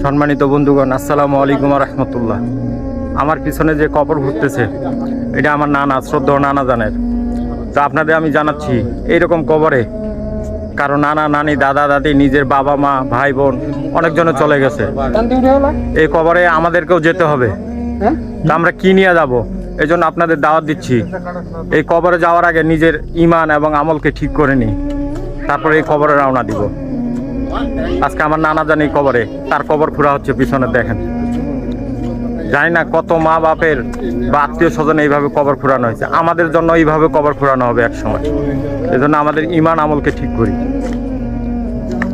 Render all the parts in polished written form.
সম্মানিত বন্ধুগণ, আসসালামু আলাইকুম রহমতুল্লাহ। আমার পিছনে যে কবর ঘুরতেছে এটা আমার নানা, শ্রদ্ধেয় নানা জানের। তো আপনাদের আমি জানাচ্ছি, এইরকম কবরে কারো নানা নানি দাদা দাদি নিজের বাবা মা ভাই বোন অনেকজনে চলে গেছে। এই কবরে আমাদেরকেও যেতে হবে। তা আমরা কি নিয়ে যাব? এই জন্য আপনাদের দাওয়াত দিচ্ছি, এই কবরে যাওয়ার আগে নিজের ইমান এবং আমলকে ঠিক করে নিই, তারপরে এই কবরে রওনা দিব। আজকে আমার নানা জানি কবরে, তার কবর খোঁড়া হচ্ছে পিছনে দেখেন। জানি না কত মা বাপের বা আত্মীয় স্বজন এইভাবে কবর খোঁড়ানো হয়েছে, আমাদের জন্য এইভাবে কবর খোঁড়ানো হবে এক সময়। এই জন্য আমাদের ইমান আমলকে ঠিক করি।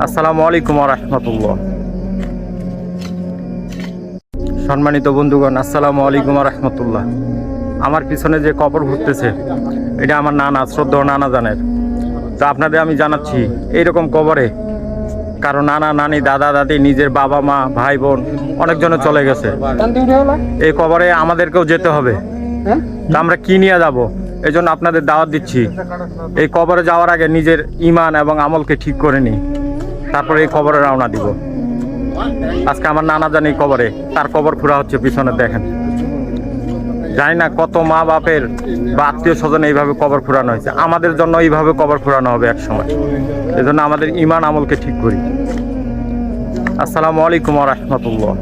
আসসালামু আলাইকুম রহমতুল্লাহ। সম্মানিত বন্ধুগণ, আসসালামু আলাইকুম রহমতুল্লাহ। আমার পিছনে যে কবর ঘুরতেছে এটা আমার নানা, শ্রদ্ধেয় নানা জানের। তো আপনাদের আমি জানাচ্ছি, এইরকম কবরে কারো নানা নানি দাদা দাদি নিজের বাবা মা ভাই বোন অনেকজনে চলে গেছে। এই কবরে আমাদেরকেও যেতে হবে। তা আমরা কি নিয়ে যাব? এই জন্য আপনাদের দাওয়াত দিচ্ছি, এই কবরে যাওয়ার আগে নিজের ইমান এবং আমলকে ঠিক করে নিই, তারপরে এই কবরে রওনা দিব। আজকে আমার নানা জানি কবরে, তার কবর খোঁড়া হচ্ছে পিছনে দেখেন। জানি না কত মা বাপের বা আত্মীয় স্বজন এইভাবে কবর খোঁড়ানো হয়েছে, আমাদের জন্য এইভাবে কবর খোঁড়ানো হবে এক সময়। এই জন্য আমাদের ইমান আমলকে ঠিক করি। আসসালামু আলাইকুম রহমতুল্লাহ।